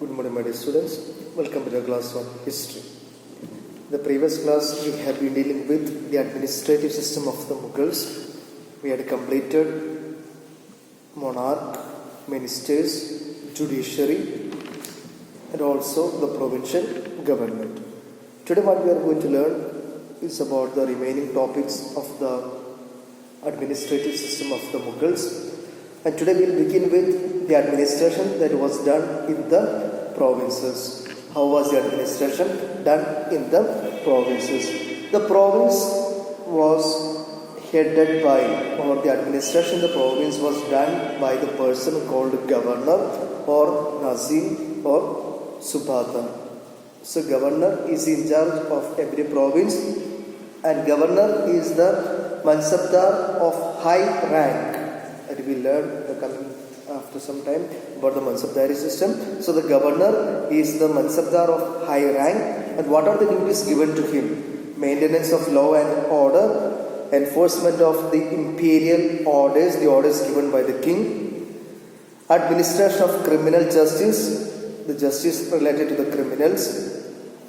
Good morning, my dear students. Welcome to the class on history. In the previous class, we have been dealing with the administrative system of the Mughals. We had completed monarch, ministers, judiciary, and also the provincial government. Today, what we are going to learn is about the remaining topics of the administrative system of the Mughals. And today we will begin with the administration that was done in the provinces. How was the administration done in the provinces? The province was headed by, or the administration in the province was done by the person called governor or Nazim or Subhadar. So governor is in charge of every province, and governor is the Mansabdar of high rank. And we learn coming after some time about the Mansabdari system. So the governor is the Mansabdar of high rank, and what are the duties given to him? Maintenance of law and order, enforcement of the imperial orders, the orders given by the king, administration of criminal justice, the justice related to the criminals,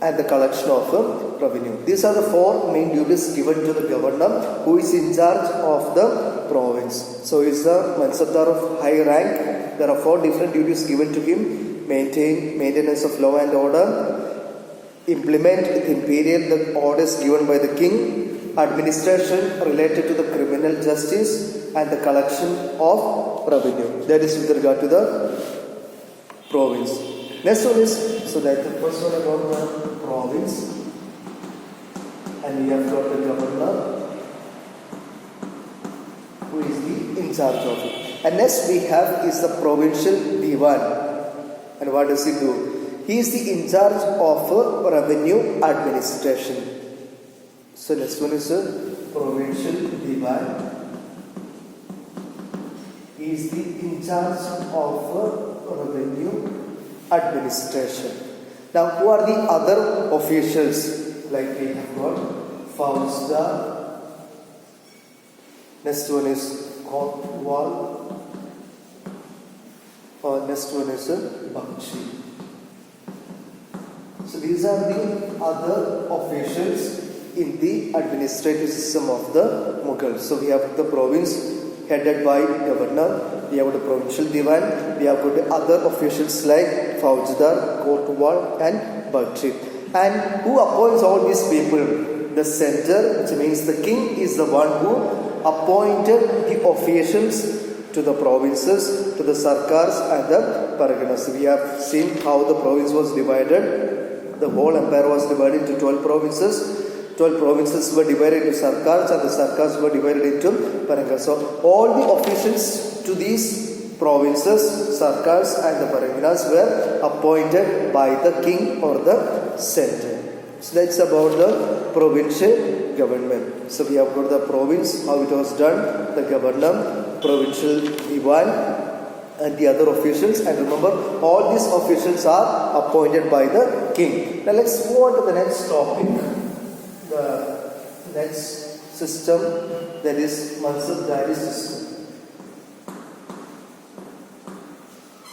and the collection of revenue. These are the four main duties given to the governor who is in charge of the province. So he is the Mansabdar of high rank. There are four different duties given to him: maintenance of law and order, implement the orders given by the king, administration related to the criminal justice, and the collection of revenue. That is with regard to the province. Next one is, so that the first one about the province, and we have got the governor who is the in charge of it. And next we have is the provincial diwan. And what does he do? He is the in charge of revenue administration. So next one is a provincial diwan. He is the in charge of revenue administration. Now, who are the other officials? Like we have got Fauzdar. Next one is Kotwal. Next one is Bakshi. So these are the other officials in the administrative system of the Mughals. So we have the province headed by governor, we have the provincial diwan, we have got the other officials like Faujdar, Kotwal, and Bakshi. And who appoints all these people? The center, which means the king, is the one who appointed the officials to the provinces, to the sarkars and the parganas. We have seen how the province was divided. The whole empire was divided into 12 provinces. 12 provinces were divided into sarkars, and the sarkars were divided into parganas. So all the officials to these provinces, sarkars and the parganas were appointed by the king or the center. So that's about the provincial government. So we have got the province, how it was done, the governor, provincial diwan, and the other officials. And remember, all these officials are appointed by the king. Now let's move on to the next topic. The next system, that is Mansabdari system.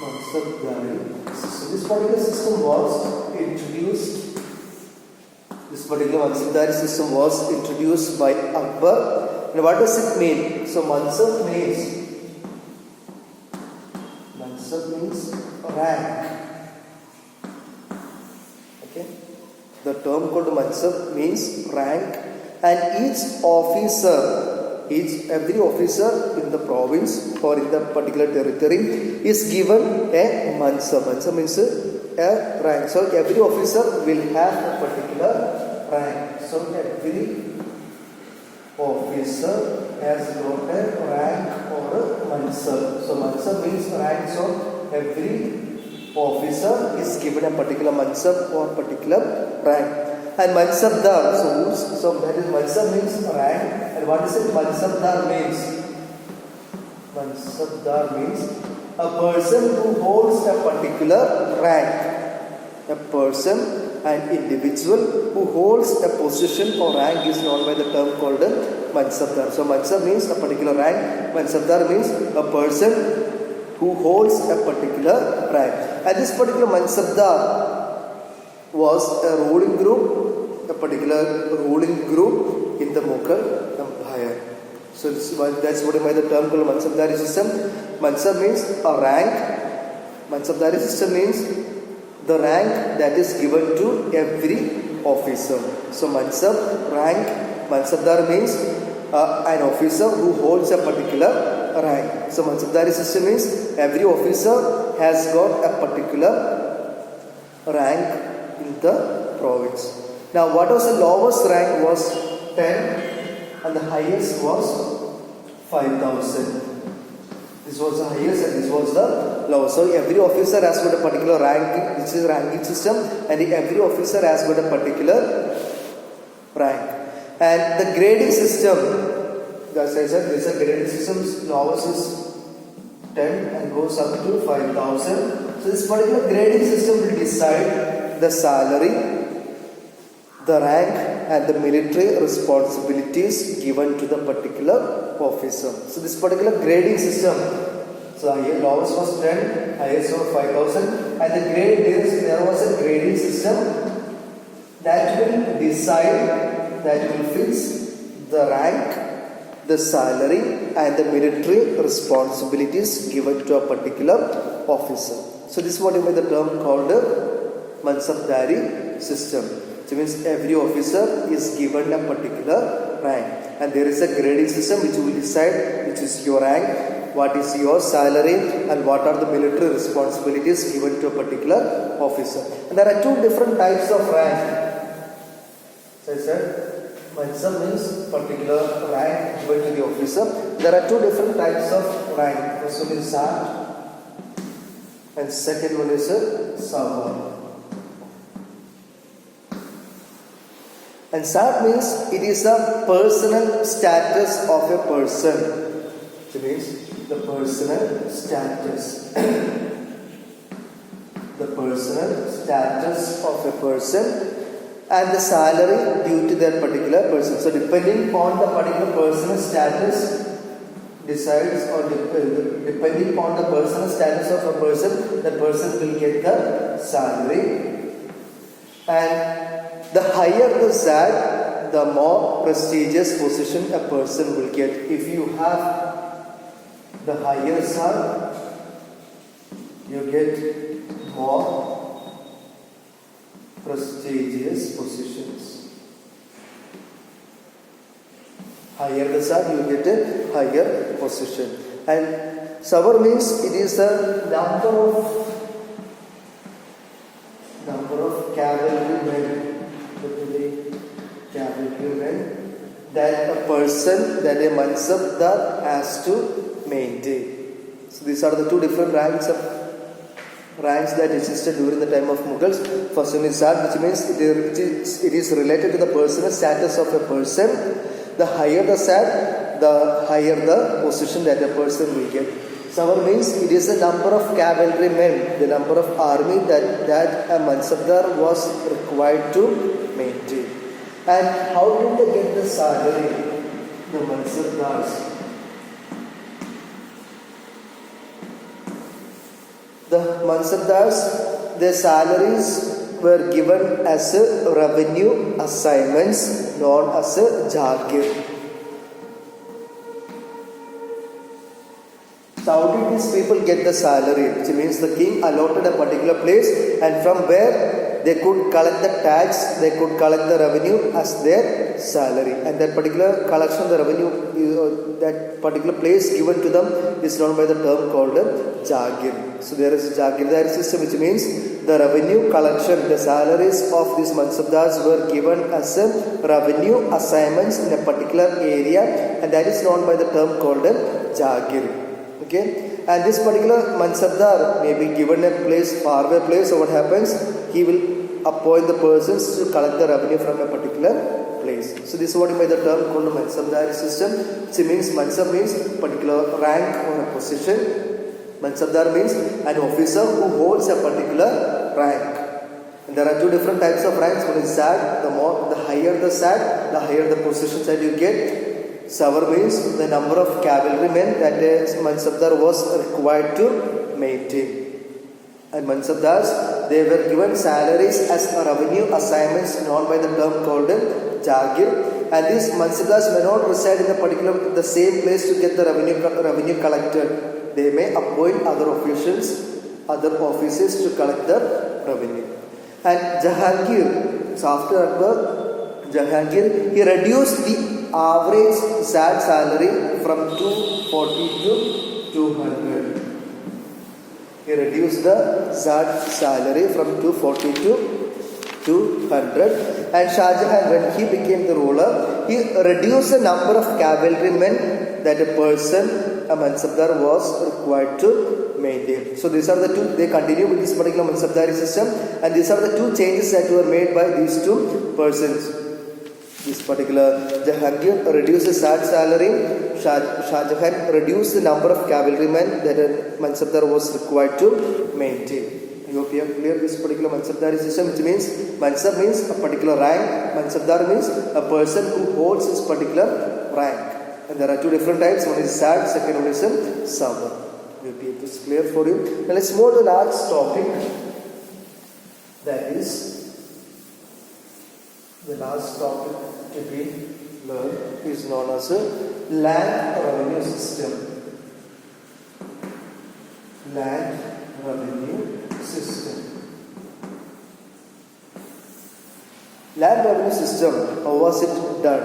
Mansabdari system. This particular system was introduced. This particular Mansabdari system was introduced by Akbar. And what does it mean? So Mansab means rank. Okay. The term called Mansab means rank, and every officer in the province or in the particular territory is given a Mansab. Mansab means a rank. So every officer will have a particular rank. So every officer has got a rank or a Mansab. So Mansab means rank. So every officer is given a particular Mansab or particular rank. And Mansabdar, so that is Mansab means rank. And what is it Mansabdar means? Mansabdar means a person who holds a particular rank. A person, an individual who holds a position or rank is known by the term called Mansabdar. So Mansab means a particular rank. Mansabdar means a person who holds a particular rank. And this particular Mansabdar was a ruling group, a particular ruling group in the Mughal Empire. So that's what I mean the term called Mansabdari system. Mansab means a rank. Mansabdari system means the rank that is given to every officer. So Mansab, rank. Mansabdar means an officer who holds a particular rank. So Mansabdari system means every officer has got a particular rank in the province. Now what was the lowest rank was 10 and the highest was 5,000. This was the highest and this was the lowest. So every officer has got a particular ranking. This is a ranking system and every officer has got a particular rank. And the grading system, as I said, there is a grading system. Lowest is 10 and goes up to 5,000. So this particular grading system will decide the salary, the rank and the military responsibilities given to the particular officer. So this particular grading system, so here lowest was 10, highest was 5,000 and the grade there was a grading system that will decide, that will fix the rank, the salary and the military responsibilities given to a particular officer. So this is what you mean the term called Mansabdari system. Which means every officer is given a particular rank and there is a grading system which will decide which is your rank, what is your salary and what are the military responsibilities given to a particular officer. And there are two different types of rank. So I said Mansab means particular rank given to the officer. There are two different types of rank. First one is Sat and second one is Sawar. And Sat means it is a personal status of a person. It means the personal status. The personal status of a person and the salary due to that particular person. So depending on the particular personal status decides or depending on the personal status of a person, the person will get the salary. And the higher the Sat, the more prestigious position a person will get. If you have the higher Sat, you get more prestigious positions. Higher the Sat, you get a higher position. And Sawar means it is the number of cavalrymen. That a person, that a Mansabdar has to maintain. So these are the two different ranks that existed during the time of Mughals. First one is Sat, which means it is related to the personal status of a person. The higher the Sat, the higher the position that a person will get. Sawar means it is the number of cavalrymen, the number of army that a Mansabdar was required to maintain. And how did they get the salary? The Mansabdars. The Mansabdars, their salaries were given as revenue assignments known as Jagir. So how did these people get the salary? Which means the king allotted a particular place and from where they could collect the tax, they could collect the revenue as their salary. And that particular collection of the revenue, that particular place given to them is known by the term called Jagir. So there is a Jagirdari system which means the revenue collection, the salaries of these Mansabdars were given as a revenue assignments in a particular area and that is known by the term called Jagir. Okay? And this particular Mansabdar may be given a place, faraway place, so what happens? He will appoint the persons to collect the revenue from a particular place. So this is what you mean the term called the Mansabdari system. Which means Mansab means particular rank or a position. Mansabdar means an officer who holds a particular rank. And there are two different types of ranks. One is Sat, the higher the Sat, the higher the positions that you get. Sawar means the number of cavalrymen that a Mansabdar was required to maintain. And Mansabdars, they were given salaries as revenue assignments known by the term called Jagir. And these Mansabdars may not reside in the same place to get the revenue collected. They may appoint other officials, other offices to collect the revenue. And Jahangir, so after Akbar, Jahangir, he reduced the average Zat salary from 240 to 200. He reduced the Zat salary from 240 to 200. And Shah Jahan, when he became the ruler, he reduced the number of cavalrymen that a person, a Mansabdar, was required to maintain. So these are the two, they continue with this particular Mansabdari system, and these are the two changes that were made by these two persons. This particular Jahangir reduced the Zat salary, Shah Jahan reduced the number of cavalrymen that a Mansabdar was required to maintain. I hope you have cleared this particular Mansabdari system, which means Mansab means a particular rank, Mansabdar means a person who holds this particular rank. And there are two different types, one is Zat, second one is Savar. I hope it is clear for you. Now let's move to the last topic, that is the last topic to be learned is known as a land revenue system. Land revenue system. Land revenue system, how was it done?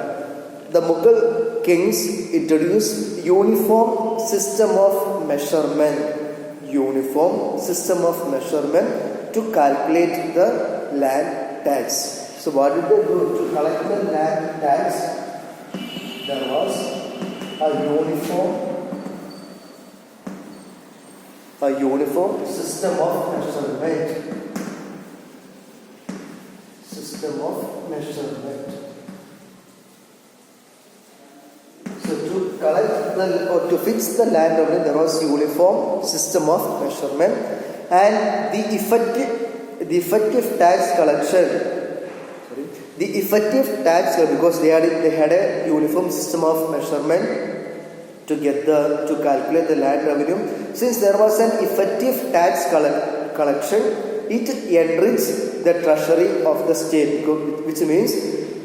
The Mughal kings introduced uniform system of measurement. Uniform system of measurement to calculate the land tax. So what did they do to collect the land tax? There was a uniform system of measurement. System of measurement. So to collect or to fix the land revenue, there was uniform system of measurement, and the effective tax collection. The effective tax, because they had a uniform system of measurement to calculate the land revenue. Since there was an effective tax collection, it enriched the treasury of the state, which means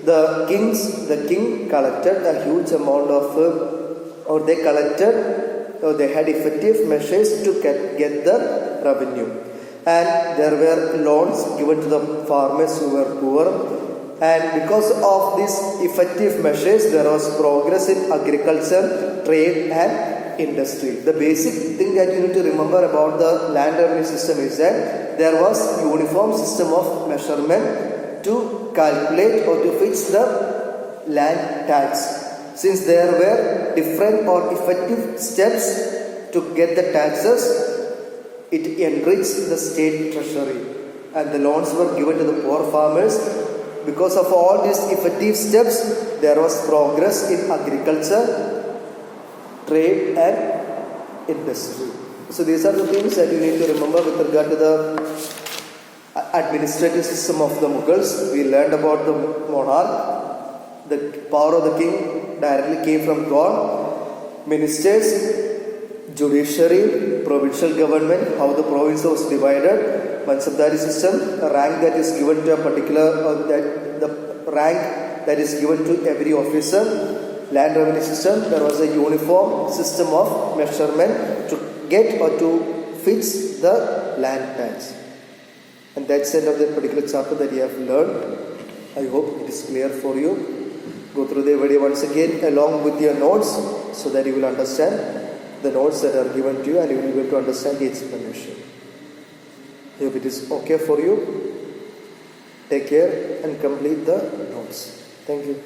the king collected a huge amount of, they had effective measures to get the revenue, and there were loans given to the farmers who were poor. And because of these effective measures, there was progress in agriculture, trade and industry. The basic thing that you need to remember about the land revenue system is that there was uniform system of measurement to calculate or to fix the land tax. Since there were different or effective steps to get the taxes, it enriched the state treasury, and the loans were given to the poor farmers. Because of all these effective steps, there was progress in agriculture, trade and industry. So these are the things that you need to remember with regard to the administrative system of the Mughals. We learned about the monarch. The power of the king directly came from God. Ministers, judiciary, provincial government, how the province was divided. Mansabdari system, a rank that is given to a particular, the rank that is given to every officer. Land revenue system, there was a uniform system of measurement to get or to fix the land tax. And that's the end of the particular chapter that you have learned. I hope it is clear for you. Go through the video once again along with your notes so that you will understand the notes that are given to you and you will be able to understand the explanation. I hope it is okay for you. Take care and complete the notes. Thank you.